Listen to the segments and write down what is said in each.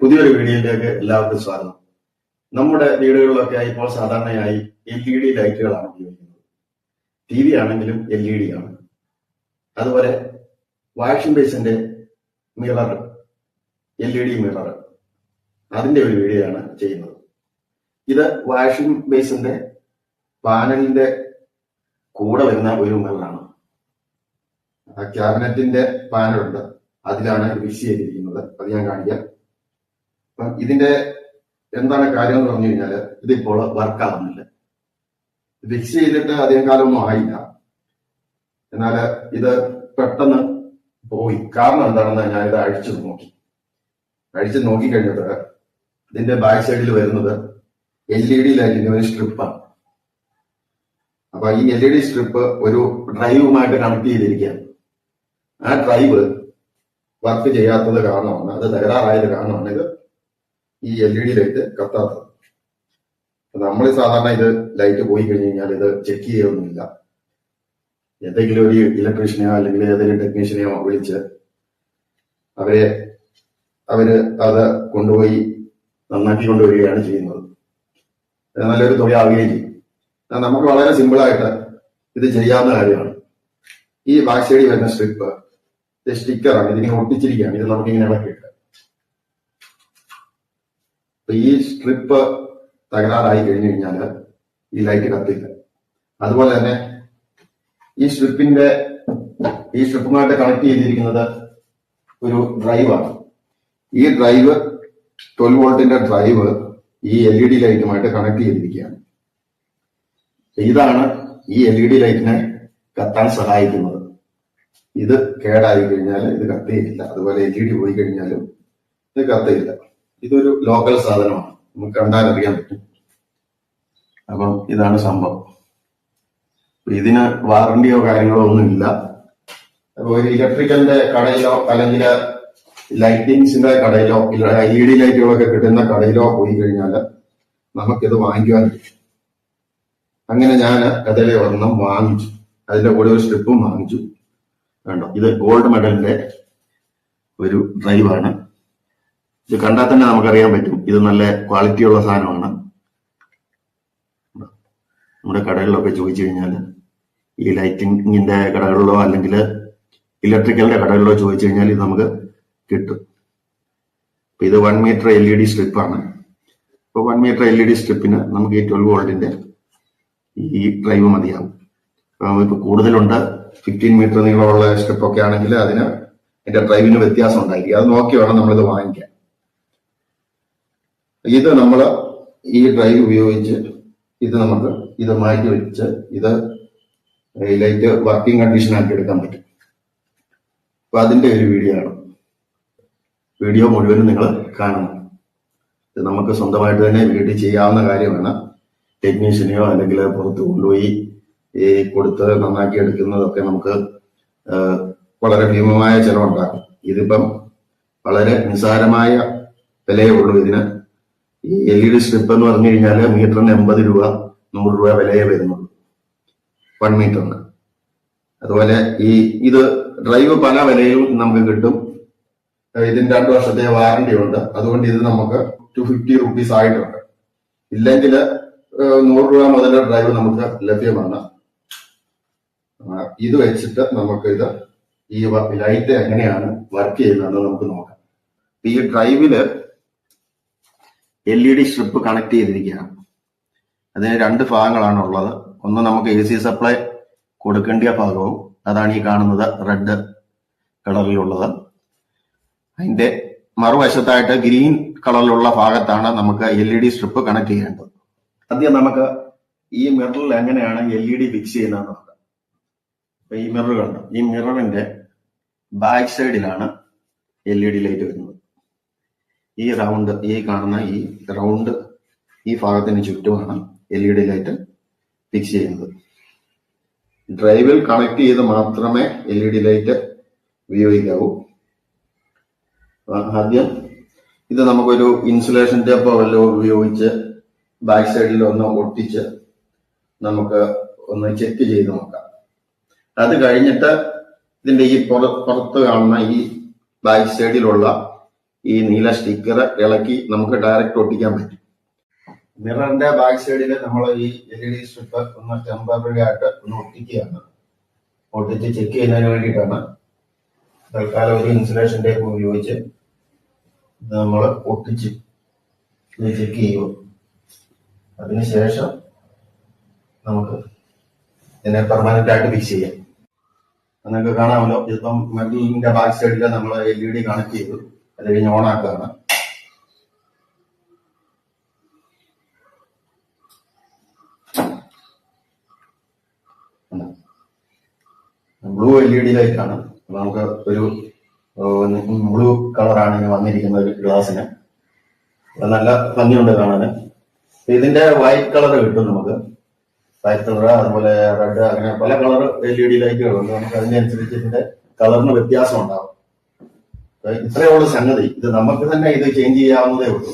പുതിയൊരു വീഡിയോയിലേക്ക് എല്ലാവർക്കും സ്വാഗതം. നമ്മുടെ വീടുകളിലൊക്കെ ഇപ്പോൾ സാധാരണയായി LED ലൈറ്റുകളാണ് ഉപയോഗിക്കുന്നത്. TV ആണെങ്കിലും LED ആണ്. അതുപോലെ വാഷിംഗ് ബേസിന്റെ മിറർ, LED മിറർ, അതിന്റെ ഒരു വീഡിയോ ആണ് ചെയ്യുന്നത്. ഇത് വാഷിംഗ് ബേസിന്റെ പാനലിന്റെ കൂടെ വരുന്ന ഒരു മിററാണ്. ക്യാബിനറ്റിന്റെ പാനലുണ്ട്, അതിലാണ് ഫിക്സ് ചെയ്തിരിക്കുന്നത്. അത് ഞാൻ കാണിക്കാം. ഇതിന്റെ എന്താണ് കാര്യം എന്ന് പറഞ്ഞു കഴിഞ്ഞാൽ ഇതിപ്പോൾ വർക്ക് ആവുന്നില്ല. ഫിക്സ് ചെയ്തിട്ട് അധികം കാലമൊന്നും ആയില്ല, എന്നാൽ ഇത് പെട്ടെന്ന് പോയി. കാരണം എന്താണെന്ന് ഞാൻ ഇത് അഴിച്ചു നോക്കിക്കഴിഞ്ഞത് ഇതിന്റെ ബാക്ക് സൈഡിൽ വരുന്നത് LED ലൈറ്റിന്റെ ഒരു സ്ട്രിപ്പാണ്. അപ്പൊ ഈ LED സ്ട്രിപ്പ് ഒരു ഡ്രൈവുമായിട്ട് കണക്ട് ചെയ്തിരിക്കുകയാണ്. ആ ഡ്രൈവ് വർക്ക് ചെയ്യാത്തത് കാരണമാണ്, അത് തകരാറായത് കാരണമാണ് ഇത് ഈ LED ലൈറ്റ് കത്താത്തത്. നമ്മൾ സാധാരണ ഇത് ലൈറ്റ് പോയി കഴിഞ്ഞ് കഴിഞ്ഞാൽ ഇത് ചെക്ക് ചെയ്യൊന്നുമില്ല. ഏതെങ്കിലും ഒരു ഇലക്ട്രീഷ്യനെയോ അല്ലെങ്കിൽ ഏതെങ്കിലും ടെക്നീഷ്യനെയോ വിളിച്ച് അവര് അത് കൊണ്ടുപോയി നന്നാക്കി കൊണ്ടുവരികയാണ് ചെയ്യുന്നത്. നല്ലൊരു തുകയാവുകയും ചെയ്യും. നമുക്ക് വളരെ സിമ്പിളായിട്ട് ഇത് ചെയ്യാവുന്ന കാര്യമാണ്. ഈ ബാക്ക് സൈഡിൽ വരുന്ന സ്ട്രിപ്പ് സ്റ്റിക്കറാണ്, ഇതിങ്ങനെ ഒട്ടിച്ചിരിക്കുകയാണ്. ഇത് നമുക്കിങ്ങനെ ഇളക്കിയിട്ട് ഈ സ്ട്രിപ്പ് തകരാറായി കഴിഞ്ഞു കഴിഞ്ഞാൽ ഈ ലൈറ്റ് കത്തില്ല. അതുപോലെ തന്നെ ഈ സ്ട്രിപ്പുമായിട്ട് കണക്ട് ചെയ്തിരിക്കുന്നത് ഒരു ഡ്രൈവാണ്. ഈ ഡ്രൈവ് 12 വോൾട്ടിന്റെ ഡ്രൈവ് ഈ LED ലൈറ്റുമായിട്ട് കണക്ട് ചെയ്തിരിക്കുകയാണ്. ഇതാണ് ഈ LED ലൈറ്റിനെ കത്താൻ സഹായിക്കുന്നത്. ഇത് കേടായി കഴിഞ്ഞാൽ ഇത് കത്തുകയില്ല. അതുപോലെ LED പോയി കഴിഞ്ഞാലും ഇത് കത്തുകയില്ല. ഇതൊരു ലോക്കൽ സാധനമാണ്, നമുക്ക് കണ്ടാൽ അറിയാൻ പറ്റും. അപ്പം ഇതാണ് സംഭവം. ഇതിന് വാറണ്ടിയോ കാര്യങ്ങളോ ഒന്നുമില്ല. അപ്പൊ ഒരു ഇലക്ട്രിക്കലിന്റെ കടയിലോ അല്ലെങ്കിൽ ലൈറ്റിങ്സിന്റെ കടയിലോ LED ലൈറ്റുകളൊക്കെ കിട്ടുന്ന കടയിലോ പോയി കഴിഞ്ഞാൽ നമുക്കിത് വാങ്ങിക്കുവാൻ പറ്റും. അങ്ങനെ ഞാൻ അതിലെ ഒരെണ്ണം വാങ്ങിച്ചു, അതിന്റെ കൂടെ ഒരു സ്ട്രിപ്പും വാങ്ങിച്ചു. വേണ്ടോ, ഇത് ഗോൾഡ് മെഡലിന്റെ ഒരു ഡ്രൈവാണ്. ഇത് കണ്ടാൽ തന്നെ നമുക്കറിയാൻ പറ്റും ഇത് നല്ല ക്വാളിറ്റിയുള്ള സാധനമാണ്. നമ്മുടെ കടകളിലൊക്കെ ചോദിച്ചു കഴിഞ്ഞാൽ, ഈ ലൈറ്റിങ്ങിന്റെ കടകളിലോ അല്ലെങ്കിൽ ഇലക്ട്രിക്കലിന്റെ കടകളിലോ ചോദിച്ചു കഴിഞ്ഞാൽ ഇത് നമുക്ക് കിട്ടും. ഇത് 1 മീറ്റർ LED സ്ട്രിപ്പാണ്. അപ്പോൾ 1 മീറ്റർ LED സ്ട്രിപ്പിന് നമുക്ക് ഈ 12 വോൾട്ടിന്റെ ഈ ഡ്രൈവ് മതിയാവും. ഇപ്പൊ കൂടുതലുണ്ട്, 15 മീറ്റർ നീളമുള്ള സ്ട്രിപ്പൊക്കെ ആണെങ്കിൽ അതിന് അതിന്റെ ഡ്രൈവിന് വ്യത്യാസം ഉണ്ടായിരിക്കും. അത് നോക്കി വേണം നമ്മളിത് വാങ്ങിക്കാൻ. ഇത് നമ്മൾ ഈ ഡ്രൈവ് ഉപയോഗിച്ച് ഇത് മാറ്റി വെച്ച് ഇത് ലൈറ്റ് വർക്കിംഗ് കണ്ടീഷൻ ആക്കി എടുക്കാൻ പറ്റും. അപ്പൊ അതിന്റെ ഒരു വീഡിയോ ആണ്. വീഡിയോ മുഴുവനും നിങ്ങൾ കാണണം. ഇത് നമുക്ക് സ്വന്തമായിട്ട് തന്നെ വീട്ടിൽ ചെയ്യാവുന്ന കാര്യമാണ്. ടെക്നീഷ്യനെയോ അല്ലെങ്കിൽ പുറത്ത് കൊണ്ടുപോയി കൊടുത്ത് നന്നാക്കി എടുക്കുന്നതൊക്കെ നമുക്ക് വളരെ ഭീമമായ ചെലവുണ്ടാക്കും. ഇതിപ്പം വളരെ നിസ്സാരമായ വിലയേ ഉള്ളൂ ഇതിന്. ഈ LED സ്ട്രിപ്പ് എന്ന് പറഞ്ഞു കഴിഞ്ഞാൽ മീറ്ററിന് 80 രൂപ 100 രൂപ വിലയെ വരുന്നുള്ളൂ 1 മീറ്ററിന്. അതുപോലെ ഇത് ഡ്രൈവ് പല വിലയിലും നമുക്ക് കിട്ടും. ഇതിന് 2 വർഷത്തെ വാറണ്ടി ഉണ്ട്. അതുകൊണ്ട് ഇത് നമുക്ക് 250 റുപ്പീസ് ആയിട്ടുണ്ട്. ഇല്ലെങ്കിൽ 100 രൂപ മുതൽ ഡ്രൈവ് നമുക്ക് ലഭ്യമാണ്. ഇത് വെച്ചിട്ട് നമുക്ക് ഈ ലൈറ്റ് എങ്ങനെയാണ് വർക്ക് ചെയ്യുന്നതെന്ന് നമുക്ക് നോക്കാം. ഈ ഡ്രൈവില് LED സ്ട്രിപ്പ് കണക്ട് ചെയ്തിരിക്കുകയാണ്. അതിന് 2 ഭാഗങ്ങളാണ് ഉള്ളത്. ഒന്ന് നമുക്ക് AC സപ്ലൈ കൊടുക്കേണ്ട ഭാഗവും, അതാണ് ഈ കാണുന്നത് റെഡ് കളറിലുള്ളത്. അതിന്റെ മറുവശത്തായിട്ട് ഗ്രീൻ കളറിലുള്ള ഭാഗത്താണ് നമുക്ക് LED സ്ട്രിപ്പ് കണക്ട് ചെയ്യേണ്ടത്. ആദ്യം നമുക്ക് ഈ മിററിൽ എങ്ങനെയാണ് LED ഫിക്സ് ചെയ്യുന്നതെന്ന് നോക്കാം. അപ്പൊ ഈ മിറർ കണ്ടു, ഈ മിററിന്റെ ബാക്ക് സൈഡിലാണ് LED ലൈറ്റ് വരുന്നത്. ഈ കാണുന്ന ഈ റൗണ്ട് ഈ ഭാഗത്തിന് ചുറ്റുമാണ് LED ലൈറ്റ് ഫിക്സ് ചെയ്യുന്നത്. ഡ്രൈവിൽ കണക്ട് ചെയ്ത് മാത്രമേ LED ലൈറ്റ് ഉപയോഗിക്കാവൂ. ആദ്യം ഇത് നമുക്കൊരു ഇൻസുലേഷൻ ടേപ്പോ വല്ലോ ഉപയോഗിച്ച് ബാക്ക് സൈഡിൽ ഒന്ന് ഒട്ടിച്ച് നമുക്ക് ഒന്ന് ചെക്ക് ചെയ്ത് നോക്കാം. അത് കഴിഞ്ഞിട്ട് ഇതിന്റെ ഈ പുറത്ത് കാണുന്ന ഈ ബാക്ക് സൈഡിലുള്ള ഈ നീല സ്റ്റിക്കർ ഇളക്കി നമുക്ക് ഡയറക്റ്റ് ഒട്ടിക്കാൻ പറ്റും. മിററിന്റെ ബാക്ക് സൈഡിൽ നമ്മൾ ഈ LED സ്ട്രിപ്പ് ഒന്ന് ടെമ്പററി ആയിട്ട് ഒന്ന് ഒട്ടിക്കുകയാണ്. ഒട്ടിച്ച് ചെക്ക് ചെയ്യുന്നതിന് വേണ്ടിയിട്ടാണ്. തൽക്കാലം ഒരു ഇൻസുലേഷൻ ടേപ്പ് ഉപയോഗിച്ച് നമ്മൾ ഒട്ടിച്ച് ചെക്ക് ചെയ്യും. അതിനുശേഷം നമുക്ക് ഇതിനെ പെർമനന്റ് ആയിട്ട് ഫിക്സ് ചെയ്യാം. നിങ്ങൾക്ക് കാണാമല്ലോ, ഇതിപ്പം മെറിന്റെ ബാക്ക് സൈഡിൽ നമ്മൾ LED കണക്ട് ചെയ്തു. അത് കഴിഞ്ഞ് ഓൺ ആക്കുകയാണ്. ബ്ലൂ LED ലൈറ്റാണ്. നമുക്ക് ഒരു ബ്ലൂ കളറാണ് ഇങ്ങനെ വന്നിരിക്കുന്ന ഒരു ഗ്ലാസിന്. നല്ല ഭംഗിയുണ്ട് കാണാന്. ഇതിന്റെ വൈറ്റ് കളർ കിട്ടും നമുക്ക്. വൈറ്റ് കളർ, അതുപോലെ റെഡ്, അങ്ങനെ പല കളർ LED ലൈറ്റുകളുണ്ട്. നമുക്ക് അതിനനുസരിച്ച് ഇതിന്റെ കളറിന് വ്യത്യാസം ഉണ്ടാവും. ഇത്രയേ ഉള്ളൂ സംഗതി. ഇത് നമുക്ക് തന്നെ ഇത് ചേഞ്ച് ചെയ്യാവുന്നതേ ഉള്ളൂ.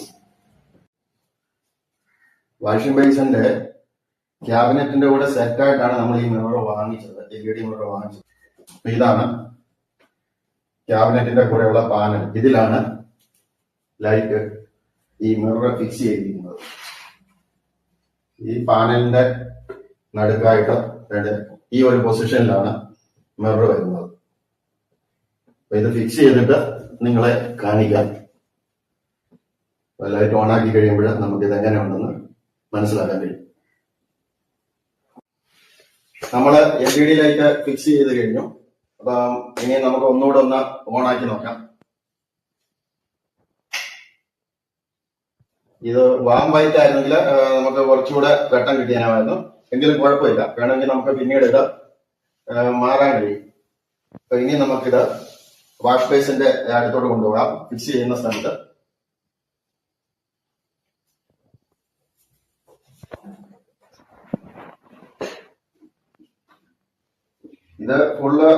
വാഷിംഗ് ബേസിന്റെ ക്യാബിനറ്റിന്റെ കൂടെ സെറ്റായിട്ടാണ് നമ്മൾ ഈ മിറർ വാങ്ങിച്ചത്, LED മിറർ വാങ്ങിച്ചത്. അപ്പൊ ഇതാണ് ക്യാബിനറ്റിന്റെ കൂടെയുള്ള പാനൽ. ഇതിലാണ് ലൈറ്റ് ഈ മിറർ ഫിക്സ് ചെയ്തിരിക്കുന്നത്. ഈ പാനലിന്റെ നടുക്കായിട്ട് ഈ ഒരു പൊസിഷനിലാണ് മിറർ വരുന്നത്. അപ്പൊ ഇത് ഫിക്സ് ചെയ്തിട്ട് നിങ്ങളെ കാണിക്കാം. ലൈറ്റ് ഓൺ ആക്കി കഴിയുമ്പോൾ നമുക്ക് ഇത് എങ്ങനെയുണ്ടെന്ന് മനസ്സിലാക്കാൻ കഴിയും. നമ്മള് LED ലൈറ്റ് ഫിക്സ് ചെയ്ത് കഴിഞ്ഞു. അപ്പൊ ഇനി നമുക്ക് ഒന്നുകൂടെ ഒന്ന് ഓൺ ആക്കി നോക്കാം. ഇത് വാം വൈറ്റ് ആയിരുന്നെങ്കിൽ നമുക്ക് കുറച്ചുകൂടെ വെട്ടം കിട്ടിയാനായിരുന്നു. എങ്കിലും കുഴപ്പമില്ല, വേണമെങ്കിൽ നമുക്ക് പിന്നീട് ഇത് മാറാൻ കഴിയും. അപ്പൊ ഇനി നമുക്കിത് വാഷ് ബേസിന്റെ അടുത്തോട്ട് കൊണ്ടുപോകാം. ഫിക്സ് ചെയ്യുന്ന സ്ഥലത്ത് ഇത് ഫുള്ള്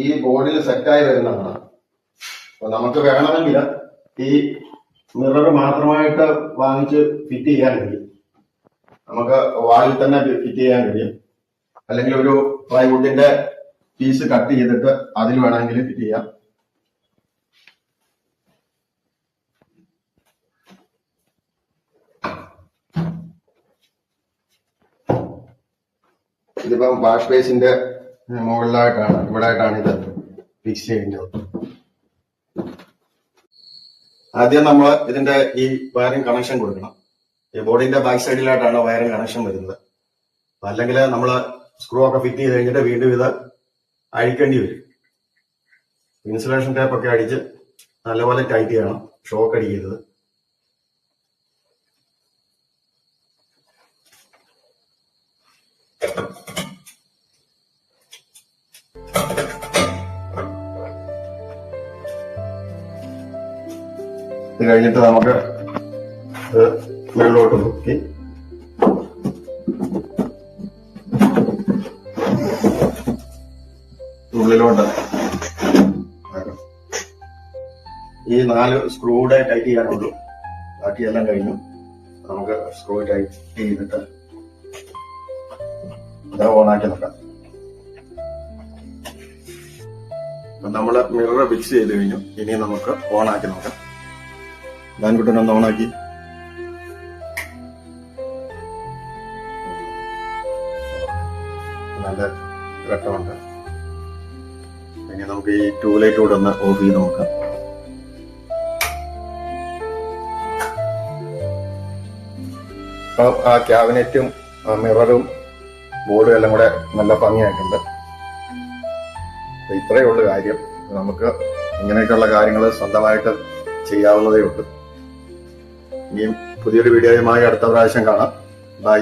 ഈ ബോർഡിൽ സെറ്റായി വരുന്നതാണ്. അപ്പൊ നമുക്ക് വേണമെങ്കിൽ ഈ മിറർ മാത്രമായിട്ട് വാങ്ങിച്ച് ഫിറ്റ് ചെയ്യാൻ കഴിയും. നമുക്ക് വാളിൽ തന്നെ ഫിറ്റ് ചെയ്യാൻ കഴിയും. അല്ലെങ്കിൽ ഒരു പ്ലൈവുഡിന്റെ പീസ് കട്ട് ചെയ്തിട്ട് അതിൽ വേണമെങ്കിൽ ഫിറ്റ് ചെയ്യാം. ഇതിപ്പം വാഷ് ബേസിന്റെ മുകളിലായിട്ടാണ്, ഇവിടെ ആയിട്ടാണ് ഇത് ഫിക്സ് ചെയ്യേണ്ടത്. ആദ്യം നമ്മൾ ഇതിന്റെ ഈ വയറിംഗ് കണക്ഷൻ കൊടുക്കണം. ഈ ബോർഡിന്റെ ബാക്ക് സൈഡിലായിട്ടാണ് വയറിംഗ് കണക്ഷൻ വരുന്നത്. അല്ലെങ്കിൽ നമ്മൾ സ്ക്രൂ ഒക്കെ ഫിറ്റ് ചെയ്ത് കഴിഞ്ഞിട്ട് വീണ്ടും ഇത് അഴിക്കേണ്ടി വരും. ഇൻസുലേഷൻ ടേപ്പ് ഒക്കെ അടിച്ച് നല്ലപോലെ ടൈറ്റ് ചെയ്യണം, ഷോക്ക് അടിക്കരുത്. ഇത് കഴിഞ്ഞിട്ട് നമുക്ക് വെള്ളോട്ട് നോക്കി ഉള്ളിലോട്ട് ഈ 4 സ്ക്രൂടെ ടൈറ്റ് ചെയ്യാനുള്ളൂ. ബാക്കിയെല്ലാം കഴിഞ്ഞു. നമുക്ക് സ്ക്രൂ ടൈറ്റ് ചെയ്തിട്ട് ഇത് ഓണാക്കി നോക്കാം. നമ്മള് മിറർ ഫിക്സ് ചെയ്ത് കഴിഞ്ഞു. ഇനി നമുക്ക് ഓണാക്കി നോക്കാം. ബാൻകുട്ടനൊന്ന് ഓണാക്കി. നല്ല ഘട്ടമുണ്ട്. ഇനി നമുക്ക് ഈ ട്യൂബ് കൂടെ ഒന്ന് ഓഫ് ചെയ്ത് നോക്കാം. അപ്പൊ ആ ക്യാബിനറ്റും മിററും ബോർഡും എല്ലാം കൂടെ നല്ല ഭംഗിയായിട്ടുണ്ട്. ഇത്രയേ ഉള്ളു കാര്യം. നമുക്ക് ഇങ്ങനെയൊക്കെയുള്ള കാര്യങ്ങൾ സ്വന്തമായിട്ട് ചെയ്യാവുന്നതേ ഉള്ളൂ. ഇനിയും പുതിയൊരു വീഡിയോയുമായി അടുത്ത പ്രാവശ്യം കാണാം. ബൈ.